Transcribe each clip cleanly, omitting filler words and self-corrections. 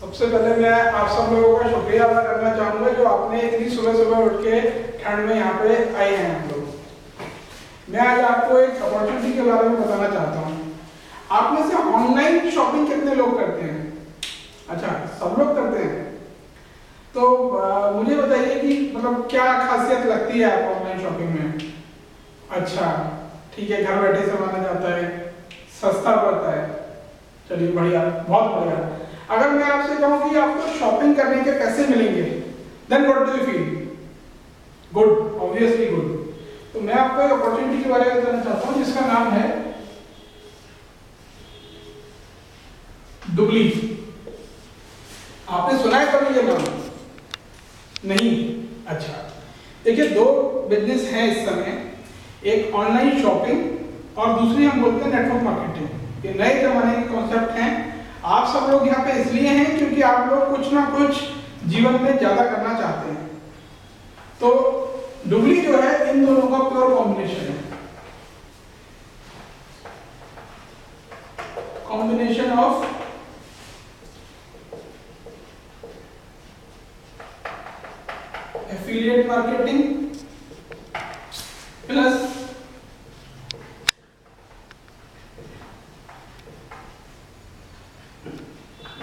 सबसे पहले मैं आप सब लोगों का शुक्रिया अदा करना चाहूँगा जो आपने इतनी सुबह सुबह उठ के ठंड में यहाँ पे आए हैं हम लोग। मैं आज आपको एक अपॉर्चुनिटी के बारे में बताना चाहता हूँ। आप में से ऑनलाइन शॉपिंग कितने लोग करते हैं? अच्छा, सब लोग करते हैं। तो मुझे बताइए कि मतलब क्या खासियत लगती है आपको ऑनलाइन शॉपिंग में? अच्छा, ठीक है, घर बैठे सामान जाता है, सस्ता पड़ता है। चलिए बढ़िया, बहुत बढ़िया। अगर मैं आपसे कहूँ कि आपको शॉपिंग करने के पैसे मिलेंगे, then what do you feel? Good, obviously good. तो मैं आपको एक अपॉर्चुनिटी के बारे में बताना चाहता हूँ जिसका नाम है डुबली। आपने सुना है कभी ये नाम? नहीं? अच्छा, देखिए दो बिजनेस हैं इस समय, एक ऑनलाइन शॉपिंग और दूसरी हम बोलते हैं नेटवर्क मार्केटिंग। ये नए जमाने के कॉन्सेप्ट हैं। आप सब लोग यहाँ पे इसलिए हैं क्योंकि आप लोग कुछ ना कुछ जीवन में ज्यादा करना चाहते हैं। तो डुबली जो है इन दोनों का प्योर कॉम्बिनेशन है, combination of affiliate marketing plus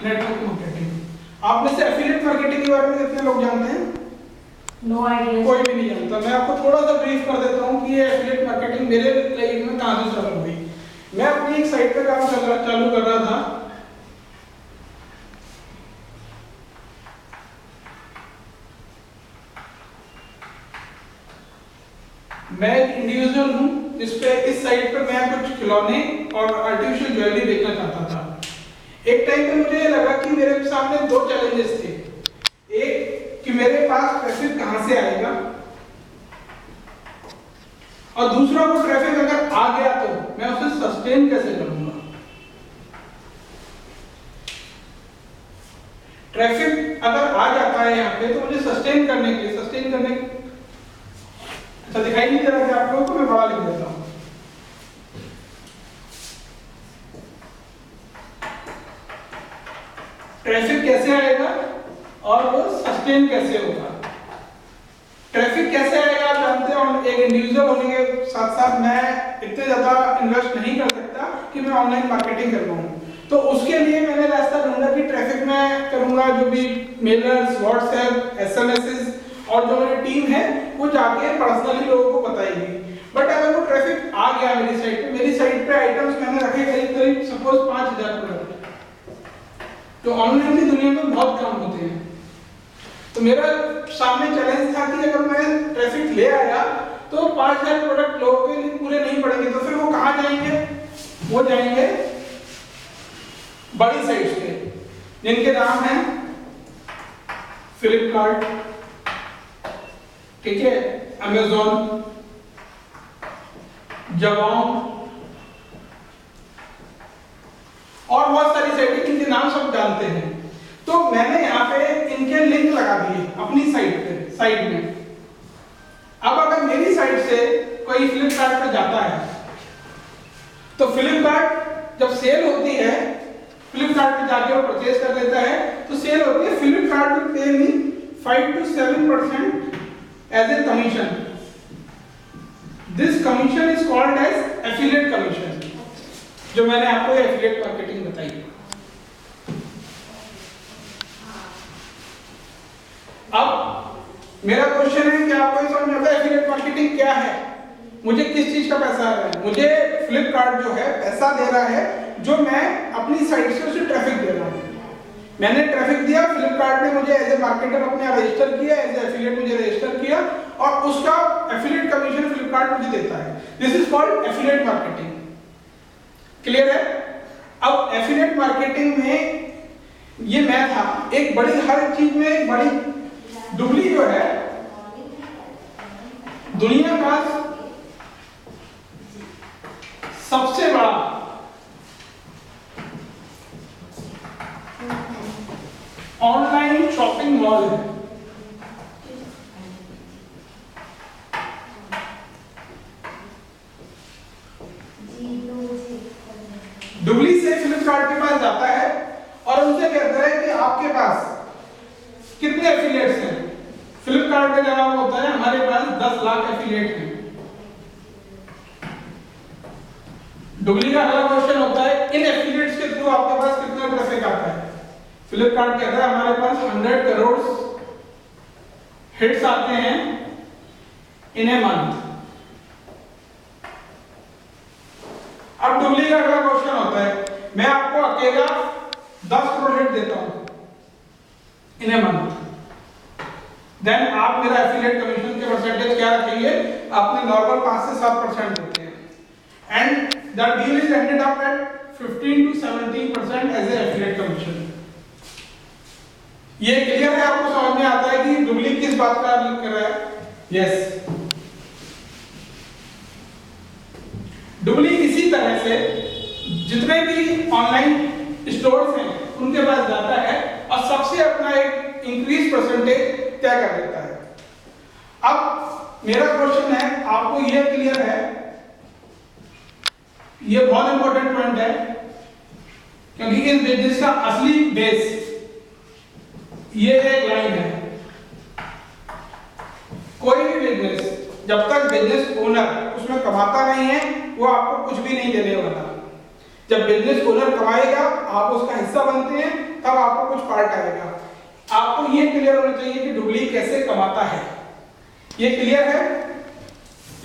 network marketing. आप में से एफिलिएट मार्केटिंग के बारे में कितने लोग जानते हैं? No idea. कोई भी नहीं जानता। मैं आपको थोड़ा सा ब्रीफ कर देता हूँ कि ये एफिलिएट मार्केटिंग मेरे लाइफ में कहाँ से चालू हुई। मैं अपनी एक साइट पे काम चालू कर रहा था। मैं एक इंडिविजुअल हूँ जिसपे इस साइट पे मैं कुछ खिलौने और आर्टिफिशियल ज्वेलरी बेचना चाहता था। एक टाइम पे मुझे लगा कि मेरे सामने दो चैलेंजेस थे। एक कि मेरे पास ट्रैफिक कहां से आएगा, और दूसरा वो ट्रैफिक अगर आ गया तो मैं उसे सस्टेन कैसे करूंगा। ट्रैफिक अगर आ जाता है यहाँ पे तो मुझे सस्टेन करने अच्छा दिखाई नहीं दे रहा है आप लोगों को? मैं बड़ा लिख देता हूं। ट्रैफिक कैसे आएगा और वो सस्टेन कैसे होगा। ट्रैफिक कैसे आएगा आप जानते हैं, एक इंडिविजुअल होने के साथ साथ मैं इतने ज्यादा इन्वेस्ट नहीं कर सकता कि मैं ऑनलाइन मार्केटिंग कर पाऊँ। तो उसके लिए मैंने रास्ता ढूंढा कि ट्रैफिक में करूंगा जो भी मेलर्स, व्हाट्सएप, एसएमएस और जो मेरी टीम है वो जाके पर्सनली लोगों को बताएगी। बट अगर वो ट्रैफिक आ गया मेरी साइट पे आइटम्स मैंने रखे करीब सपोज 5000 प्रोडक्ट, जो ऑनलाइन की दुनिया में बहुत कम होते हैं। तो मेरा सामने चैलेंज था कि अगर मैं ट्रैफिक ले आया तो 5000 प्रोडक्ट लोगों के लिए पूरे नहीं पड़ेंगे, तो फिर वो कहाँ जाएंगे? वो जाएंगे बड़ी साइट्स पे जिनके नाम है फ्लिपकार्ट, ठीक है, अमेज़न, जबोंग और बहुत सारी साइटें इनके नाम सब जानते हैं। तो मैंने यहाँ पे इनके लिंक लगा दिए अपनी साइट में। अब अगर मेरी साइट से कोई फ्लिपकार्ट पे जाता है तो फ्लिपकार्ट जब सेल होती है, फ्लिपकार्ट पे जाके वो परचेज कर लेता है तो सेल होती है, Flipkart will pay me 5 to 7% as a commission. This commission is called as affiliate commission, जो मैंने आपको एफिलिएट मार्केटिंग बताई। अब मेरा क्वेश्चन है कि आपको समझ में आता है एफिलिएट मार्केटिंग क्या है? मुझे किस चीज का पैसा आ रहा है? मुझे फ्लिपकार्ट जो है पैसा दे रहा है जो मैं अपनी साइट से उसे ट्रैफिक दे रहा हूँ। मैंने ट्रैफिक दिया, फ्लिपकार्ट ने मुझे एज ए मार्केटर अपने यहाँ रजिस्टर किया, एज ए एफिलिएट मुझे रजिस्टर किया और उसका एफिलिएट कमीशन फ्लिपकार्ट मुझे देता है। This is called affiliate marketing. Clear है? अब एफिलिएट मार्केटिंग में ये मैं था, एक बड़ी हर चीज में एक बड़ी डुबली जो है दुनिया का सबसे बड़ा ऑनलाइन शॉपिंग मॉल है। डुबली से फ्लिपकार्ट के पास जाता है और उनसे कहता है कि आपके पास कितने एफिलिएट्स हैं। फ्लिपकार्ट में जवाब होता है हमारे पास 10 लाख एफिलिएट हैं। डुगली का अगला क्वेश्चन होता है इन एफिलिएट्स के थ्रू आपके पास कितना ट्रैफिक आता है। फ्लिपकार्ट कहता है हमारे पास 100 करोड़ हिट्स आते हैं इन ए मंथ। अब डुगली का अगला क्वेश्चन होता है मैं आपको अकेला 10 करोड़ हिट देता हूं इन ए मंथ, देन आप मेरा एफिलिएट कमीशन के परसेंटेज क्या रखेंगे? आपने नॉर्मल 5 से 7% देते हैं and the deal is ended up at 15 to 17% as a affiliate commission. ये क्लियर है? आपको समझ में आता है कि डुगली किस बात का उल्लेख कर रहा है? यस। डुगली इसी तरह से जितने भी ऑनलाइन स्टोर्स हैं उनके पास जाता है और सबसे अपना एक इंक्रीज परसेंटेज तय कर देता है। अब मेरा क्वेश्चन है, आपको ये क्लियर है? ये बहुत इंपॉर्टेंट पॉइंट है क्योंकि इस बिजनेस का असली बेस ये एक लाइन है। कोई भी बिजनेस जब तक बिजनेस ओनर उसमें कमाता नहीं है वो आपको कुछ भी नहीं देने वाला। जब बिजनेस ओनर कमाएगा आप उसका हिस्सा बनते हैं तब आपको कुछ पार्ट आएगा। आपको ये क्लियर होना चाहिए कि डुगली कैसे कमाता है। ये क्लियर है?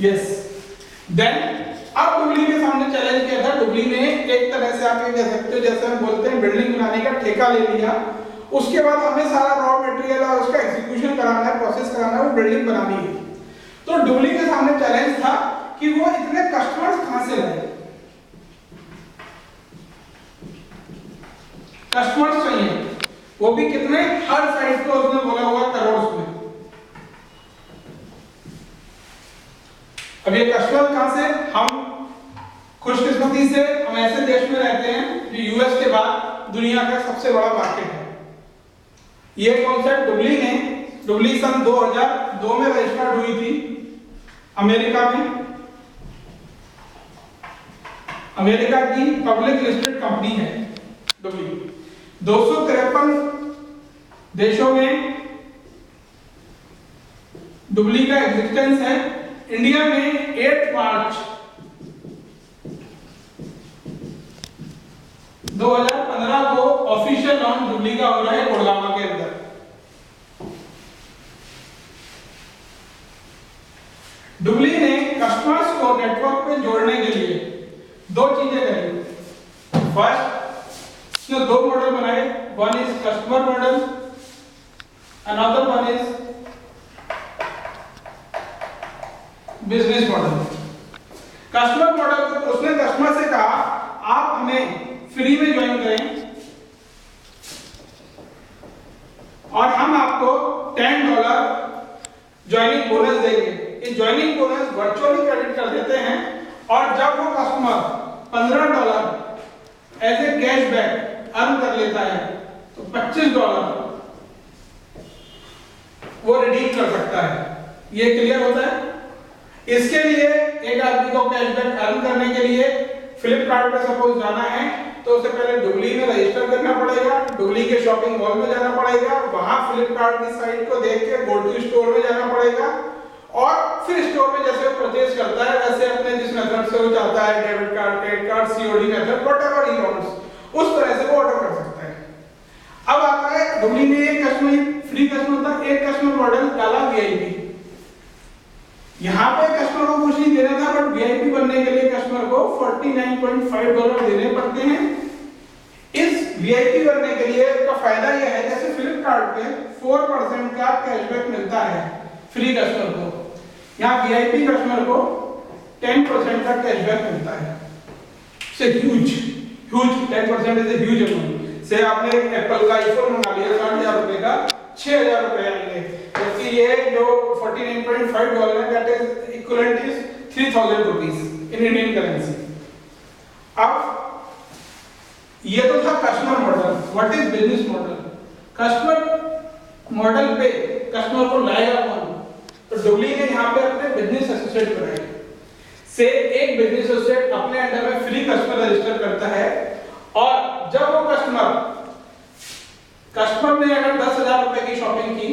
यस। देन अब डुगली के सामने चैलेंज क्या था? डुगली ने एक तरह से आप ये कह सकते हो जैसे हम बोलते हैं बिल्डिंग बनाने का ठेका ले लिया, उसके बाद हमें सारा रॉ मटेरियल और उसका एग्जीक्यूशन कराना है, प्रोसेस कराना है, वो बिल्डिंग बनानी है। तो डुगली के सामने चैलेंज था कि वो इतने कस्टमर्स कहां से लाए? कस्टमर्स चाहिए, वो भी कितने? हर साइड को उसने बोला हुआ करोड़ में। अब ये कस्टमर कहां से? हम खुशकिस्मती से हम ऐसे देश में रहते हैं जो यूएस के बाद दुनिया का सबसे बड़ा मार्केट है। ये कॉन्सेप्ट डुगली सन 2002 में रजिस्टर्ड हुई थी अमेरिका में। अमेरिका की पब्लिक लिस्टेड कंपनी है डुगली। 253 देशों में डुगली का एग्जिस्टेंस है। इंडिया में 8 मार्च 2015 को ऑफिशियल लॉन्च डुगली का हो रहा है गुड़गांव के अंदर। डुगली ने कस्टमर्स को नेटवर्क पे जोड़ने के लिए 2 चीजें करी। फर्स्ट, इसने 2 मॉडल बनाए। One is customer model, another one is business model. Customer model उसने कस्टमर से कहा आप हमें फ्री में ज्वाइन करें और हम आपको $10 ज्वाइनिंग बोनस देंगे। ये ज्वाइनिंग बोनस वर्चुअली क्रेडिट कर देते हैं और जब वो customer $15 as a cashback earn कर लेता है तो $25 वो रिडीम कर सकता है। ये क्लियर होता है? इसके लिए एक आदमी को कैशबैक अर्न करने के लिए फ्लिपकार्ट पे सपोज जाना है तो उसे पहले डुगली में रजिस्टर करना पड़ेगा, डुगली के शॉपिंग मॉल में जाना पड़ेगा, वहां फ्लिपकार्ट की साइट को देख के गो टू स्टोर में जाना पड़ेगा और फिर स्टोर में जैसे परचेज करता है वैसे अपने जिस मेथड से वो चाहता है, debit card, credit card, COD method, whatever he wants, उस तरह से वो ऑर्डर कर सकता है। अब आता है डुगली ने एक कस्टमर फ्री कस्टमर था, एक कस्टमर मॉडल डाला वीआईपी। यहाँ पे कस्टमर को कुछ नहीं देना था बट वीआईपी बनने के लिए कस्टमर को $49.5 देने पड़ते हैं। इस वीआईपी बनने के लिए का फायदा यह है जैसे फ्लिपकार्ट पे 4% का कैशबैक मिलता है फ्री कस्टमर को, यहाँ वीआईपी कस्टमर को 10% का कैशबैक मिलता है। से huge 10% is a huge amount. से आपने एप्पल का आईफोन मंगा लिया 60,000 रुपए का, 6,000 रुपए आएंगे, जबकि ये जो $49.5 है that is equivalent is 3,000 rupees in Indian currency. अब ये तो था customer model. What is business model? Customer model पे कस्टमर को लाएगा कौन? तो डुगली ने यहाँ पे अपने बिजनेस एसोसिएट बनाए। से एक बिजनेस एसोसिएट अपने अंडर में फ्री कस्टमर रजिस्टर करता है और जब वो कस्टमर कस्टमर ने अगर 10,000 रुपए की शॉपिंग की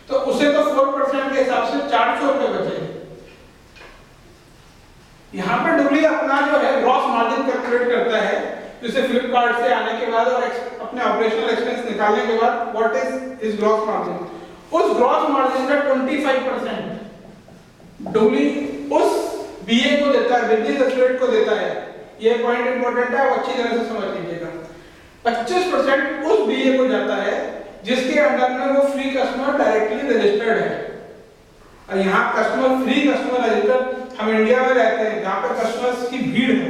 तो उसे तो 4% के हिसाब से 400 रुपए बचे। यहाँ पे डुबली अपना जो है ग्रॉस मार्जिन कैलकुलेट करता है, जैसे फ्लिपकार्ट से आने के बाद और अपने ऑपरेशनल एक्सपेंस निकालने के बाद what is his gross margin. उस ग्रॉस मार्जिन का 25% डुबली उस बीए को देता है, बिजनेस एसोसिएट को देता है। ये पॉइंट इंपॉर्टेंट है, अच्छी तरह से समझ लीजिएगा। 25% उस बीए को जाता है जिसके अंडर में वो फ्री कस्टमर डायरेक्टली रजिस्टर्ड है। और यहाँ कस्टमर फ्री कस्टमर रजिस्टर्ड, हम इंडिया में रहते हैं जहाँ पे कस्टमर्स की भीड़ है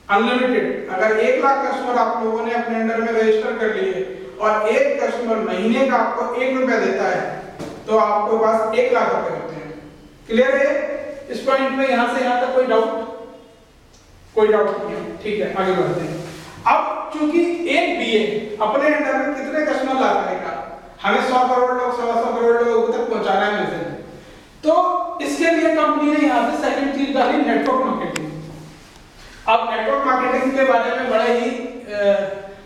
अनलिमिटेड। अगर 1 लाख कस्टमर आप लोगों ने अपने अंडर में रजिस्टर कर लिए और एक कस्टमर महीने का आपको 1 रुपया देता है तो आपके पास 1 लाख रुपए होते हैं। क्लियर है इस पॉइंट में? यहाँ से यहाँ तक कोई डाउट? कोई डाउट नहीं है, ठीक है, आगे बढ़ते हैं। अब चूंकि एक बीए अपने अंडर में कितने कस्टमर ला पाएगा, हमें 100 करोड़ लोग 100 करोड़ लोगों तक पहुंचाना है मैसेज, तो इसके लिए कंपनी ने यहाँ से सेकंड चीज डाली नेटवर्क मार्केटिंग। अब नेटवर्क मार्केटिंग के बारे में बड़े ही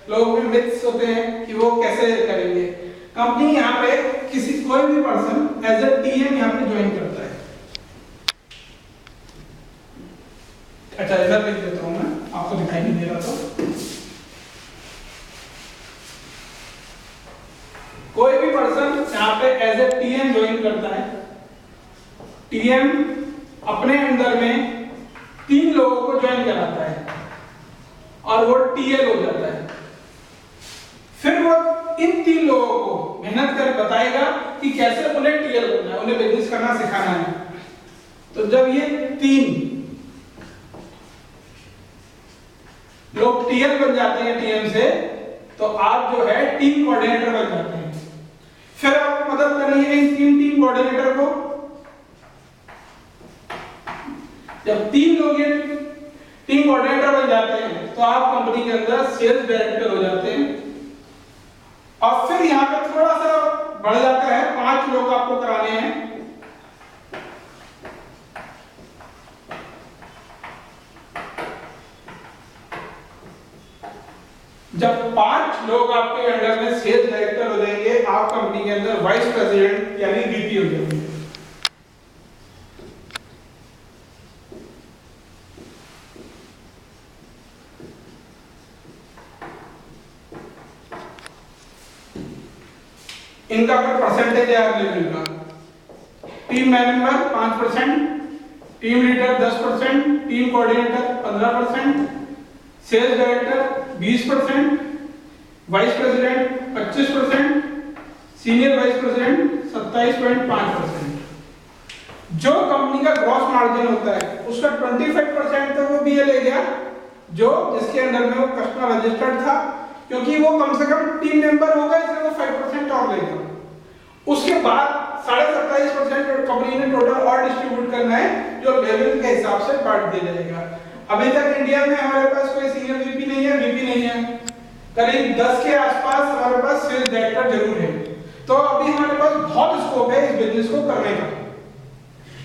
लोगों में मिथ्स होते हैं कि वो कैसे करेंगे। कंपनी यहाँ पे कोई भी पर्सन एज ए टीएम यहाँ पे ज्वाइन करता है। अच्छा इधर लिख देता हूँ मैं, आपको दिखाई नहीं दे रहा तो। कोई भी पर्सन यहाँ पे एज ए टीएम ज्वाइन करता है। टीएम अपने अंदर में 3 लोगों को ज्वाइन कराता है और वो टीएल हो जाता है। फिर वो इन 3 लोगों को मेहनत कर बताएगा कि कैसे उन्हें टीएल बनना है, उन्हें बिजनेस करना सिखाना है। तो जब ये 3 लोग टीएल बन जाते हैं टीएम से, तो आप जो है टीम कोऑर्डिनेटर बन जाते हैं। फिर आप मदद करेंगे इन 3 टीम कोऑर्डिनेटर को। जब 3 लोग टीम कोऑर्डिनेटर बन जाते हैं तो आप कंपनी के अंदर सेल्स डायरेक्टर हो जाते हैं। और फिर यहाँ पे थोड़ा सा बढ़ जाता है, 5 लोग आपको कराने हैं। जब 5 लोग आपके अंडर में सेल्स डायरेक्टर हो जाएंगे, आप कंपनी के अंदर वाइस प्रेसिडेंट यानी वीपी हो जाएंगे। इनका कोई परसेंटेज है आप ले लेगा। Team member 5%, team leader 10%, team coordinator 15%, sales director 20%, vice president 25%, senior vice president 27.5%। जो कंपनी का ग्रॉस मार्जिन होता है उसका 25% तो वो बीए ले गया, जो जिसके अंदर में वो कस्टमर रजिस्टर्ड था, क्योंकि वो कम से कम टीम मेंबर होगा इसलिए वो 5% और लेगा। उसके बाद 27.5% कंपनी ने टोटल और डिस्ट्रीब्यूट करना है, जो लेवल के हिसाब से बांट दिया जाएगा। अभी तक इंडिया में हमारे पास कोई सीनियर वीपी नहीं है, वीपी नहीं है। करीब 10 के आसपास हमारे पास सेल्स डायरेक्टर जरूर है। तो अभी हमारे पास बहुत स्कोप है इस बिजनेस को करने का,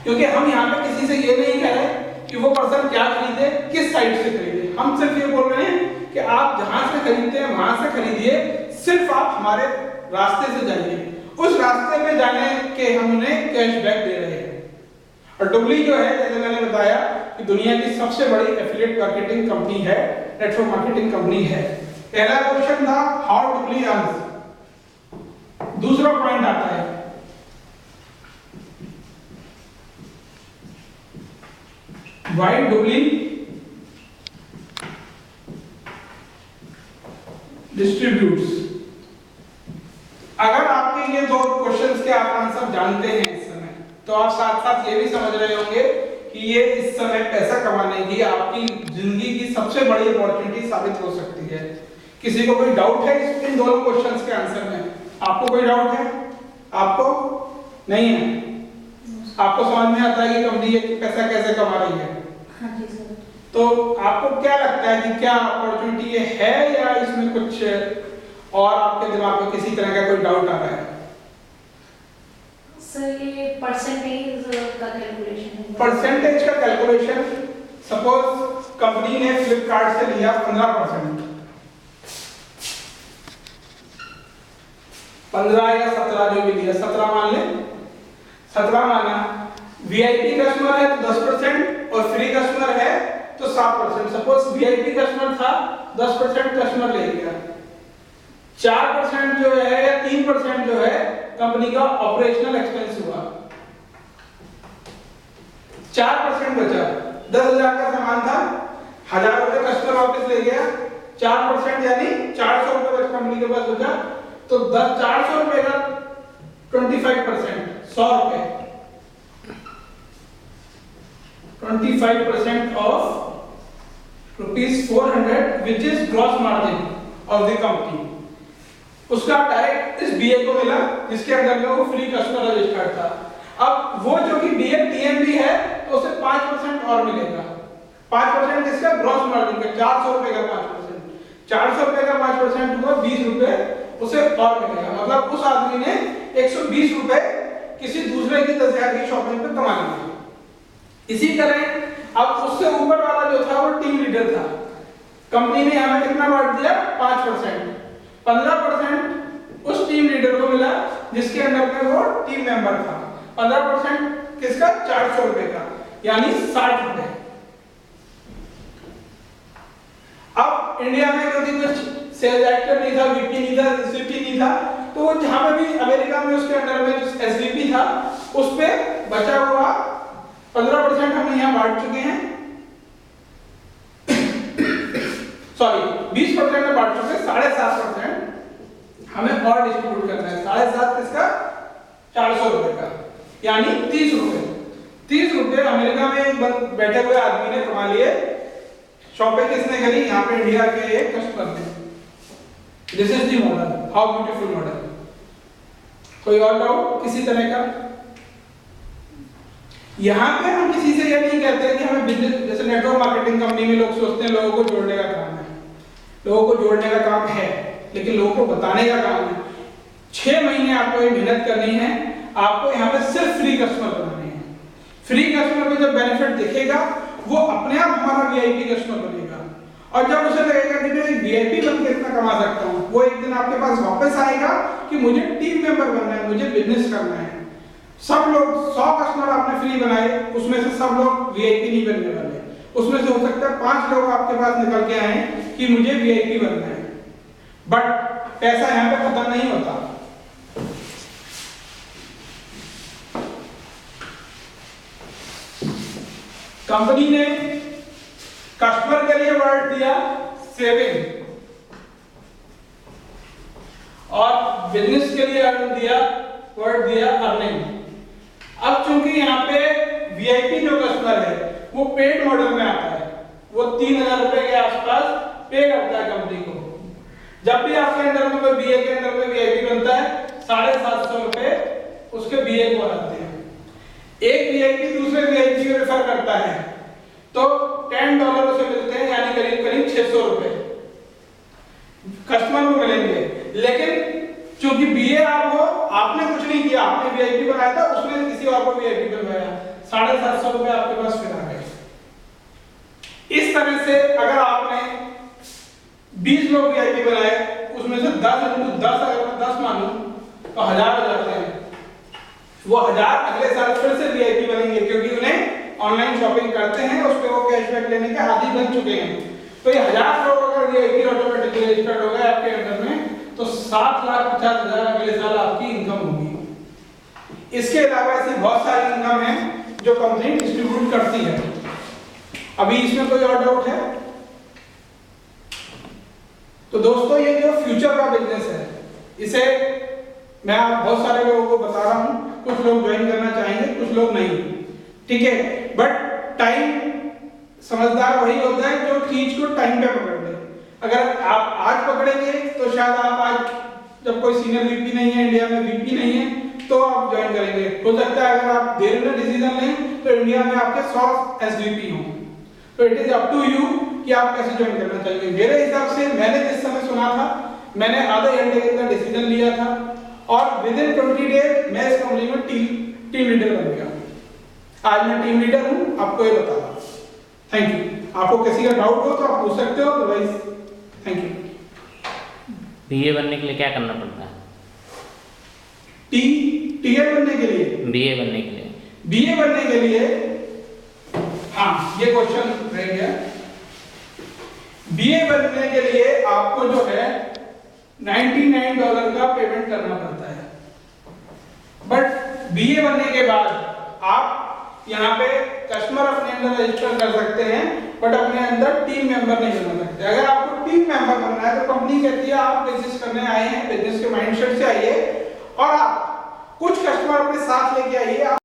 क्योंकि हम यहाँ पे किसी से ये नहीं कह रहे कि वो पर्सन क्या खरीदे, किस साइट से खरीदे। हम सिर्फ ये बोल रहे हैं कि आप जहां से खरीदते हैं वहां से खरीदिए, सिर्फ आप हमारे रास्ते से जाइए। उस रास्ते में जाने के हम उन्हें कैशबैक दे रहे हैं। और डुबली जो है, जैसे मैंने बताया कि दुनिया की सबसे बड़ी एफिलिएट मार्केटिंग कंपनी है, नेटवर्क मार्केटिंग कंपनी है। पहला क्वेश्चन था हाउ डुबली अर्न्स। दूसरा पॉइंट आता है व्हाई डुबली डिस्ट्रीब्यूट्स। अगर आपके ये 2 क्वेश्चंस के आप आंसर जानते हैं इस समय, तो आप साथ साथ ये भी समझ रहे होंगे कि ये इस समय पैसा कमाने की आपकी जिंदगी की सबसे बड़ी अपॉर्चुनिटी साबित हो सकती है। किसी को कोई डाउट है इन दोनों क्वेश्चंस के आंसर में? आपको कोई डाउट है? आपको नहीं है? आपको समझ में आता है कि कंपनी ये पैसा कैसे कमा रही है? हाँ जी सर। तो आपको क्या लगता है कि क्या अपॉर्चुनिटी ये है या इसमें कुछ और आपके दिमाग में किसी तरह का कोई डाउट आ रहा है? सर ये परसेंटेज का कैलकुलेशन है। परसेंटेज का कैलकुलेशन, सपोज कंपनी ने फ्लिपकार्ट से लिया 15%, 15 या 17 जो भी दिया, 17 मान ले, 17 माना। वीआईपी कस्टमर है तो 10% और फ्री कस्टमर है तो 7%। सपोज वीआईपी कस्टमर था, 10% कस्टमर ले गया, 4% जो है या 3% जो है कंपनी का ऑपरेशनल एक्सपेंस हुआ, 4% बचा। 10,000 का सामान था, 1,000 रुपए कस्टमर वापस ले गया, 4% यानी 400 रुपए कंपनी के पास बचा। तो 400 रुपए का 25%, 100 रुपए, 25% of ₹400 which is gross margin of the company. उसका डायरेक्ट इस बीए को मिला जिसके अंदर में वो फ्री कस्टमर रजिस्टर्ड था। अब वो जो कि बीए टीएमबी है तो उसे 5% और मिलेगा। 5% किसका? ग्रॉस मार्जिन का, 400 रुपए का 5%। 400 रुपए का 5% हुआ 20 रुपए उसे और मिलेगा। मतलब उस आदमी ने 120 रुपए किसी दूसरे की 10,000 की शॉपिंग पे कमा लिया। इसी तरह अब उससे ऊपर वाला जो था वो टीम लीडर था। कंपनी ने हमें कितना बांट दिया? 5%। 15% उस टीम लीडर को मिला जिसके अंदर में वो टीम मेंबर था। 15% किसका? 400 रुपए का, यानी 60 रुपए। अब इंडिया में क्योंकि कुछ सेल्स एक्टर नहीं था, वीपी नहीं था, एसवीपी नहीं था, तो जहां पे भी अमेरिका में उसके अंडर में जो एसवीपी था उस पे बचा हुआ 15% हम यहां बांट चुके हैं। सॉरी 20% में बांट चुके हैं, 7.5% हमें और डिस्ट्रीब्यूट करना है। 7.5 किसका? 400 रुपए का, यानी 30 रुपए। 30 रुपए अमेरिका में बैठे हुए आदमी ने कमा लिए। शॉपिंग किसने करी? यहाँ पे इंडिया के एक कस्टमर ने। This is the model, how beautiful model. कोई और डाउट किसी तरह का? यहाँ पे हम किसी से ये नहीं कहते कि हमें बिजनेस, जैसे नेटवर्क मार्केटिंग कंपनी में लोग सोचते हैं लोगों को जोड़ने का काम है। लोगों को जोड़ने का काम है, लेकिन लोगों को बताने का काम है। 6 महीने आपको ये मेहनत करनी है। आपको यहाँ पे सिर्फ फ्री कस्टमर बनाने हैं। फ्री कस्टमर को जब बेनिफिट दिखेगा वो अपने आप हमारा वीआईपी कस्टमर बनेगा। और जब उसे लगेगा कि मैं वीआईपी बनकर इतना कमा सकता हूँ, वो एक दिन आपके पास वापस आएगा कि मुझे टीम मेंबर बनना है, मुझे बिजनेस करना है। सब लोग 100 कस्टमर आपने फ्री बनाए, उसमें से सब लोग वीआईपी नहीं बनने वाले। उसमें से हो सकता है 5 लोग आपके पास निकल के आए कि मुझे वीआईपी बनना है। बट पैसा यहाँ पे खत्म नहीं होता। कंपनी ने कस्टमर के लिए वर्ड दिया सेविंग और बिजनेस के लिए वर्ड दिया अर्निंग। अब चूंकि यहाँ पे वीआईपी जो कस्टमर है वो पेड मॉडल में आता है, वो 3,000 रुपए के आसपास पे करता है कंपनी को। जब भी आपके अंदर में कोई बीए के अंदर में वीआईपी बनता है, 750 रुपए उसके बीए को आते हैं। एक वीआईपी दूसरे वीआईपी को रेफर करता है तो $10 उसे मिलते हैं, यानी करीब करीब 600 रुपए कस्टमर को मिलेंगे। लेकिन चूंकि बीए आपने कुछ नहीं किया, आपने वीआईपी बनाया था, उसने किसी और को वीआईपी बनवाया, 750 रुपए आपके पास फिर आ गए। इस तरह से अगर आपने 20 लोग वीआईपी बनाए, उसमें से 10 × 10 अगर मैं 10 मानूं तो 1000 हो जाते हैं। वो 1000 अगले साल फिर से वीआईपी बनेंगे क्योंकि उन्हें ऑनलाइन शॉपिंग करते हैं, उस पे वो कैशबैक लेने के आदी बन चुके हैं। तो ये 1000 लोग अगर वीआईपी ऑटोमेटिकली रजिस्टर्ड हो गए आपके अंदर में, तो 7,50,000 अगले साल आपकी इनकम होगी। इसके अलावा ऐसी बहुत सारी इनकम है जो कंपनी डिस्ट्रीब्यूट करती है। अभी इसमें कोई और डाउट है? तो दोस्तों ये जो फ्यूचर का बिजनेस है, इसे मैं बहुत सारे लोगों को बता रहा हूं। कुछ लोग ज्वाइन करना चाहेंगे, कुछ लोग नहीं, ठीक है। बट टाइम समझदार वही होता है जो चीज को टाइम पे पकड़ ले। अगर आप आज पकड़ेंगे तो शायद आप आज, जब कोई सीनियर वीपी नहीं है इंडिया में, वीपी नहीं है, तो आप ज्वाइन करेंगे। हो सकता है अगर आप देर में डिसीजन लें तो इंडिया में आपके 100 एसवीपी हों। तो it is up to you कि आप कैसे ज्वाइन करना चाहिए। मेरे हिसाब से मैंने जिस समय सुना था, मैंने आधे घंटे के अंदर डिसीजन लिया था और विद इन 20 डेज मैं इस कंपनी में टीम लीडर बन गया। आज मैं टीम लीडर हूं, आपको ये बता रहा हूं। Thank you. आपको किसी का डाउट हो तो आप पूछ सकते हो, अदरवाइज थैंक यू। बीए बनने के लिए क्या करना पड़ता है? टीएल बनने के लिए, बीए बनने के लिए, बीए बनने के लिए, हाँ ये क्वेश्चन रह गया। बीए बनने के लिए आपको जो है $99 का पेमेंट करना पड़ता है, बट बीए बनने के बाद आप यहाँ पे कस्टमर अपने अंदर रजिस्टर कर सकते हैं, बट अपने अंदर टीम मेंबर नहीं बना सकते। अगर आपको टीम मेंबर बनना है तो कंपनी कहती है आप बिजनेस करने आए हैं, बिजनेस के माइंडसेट से आइए और आप कुछ कस्टमर अपने साथ लेके आइए।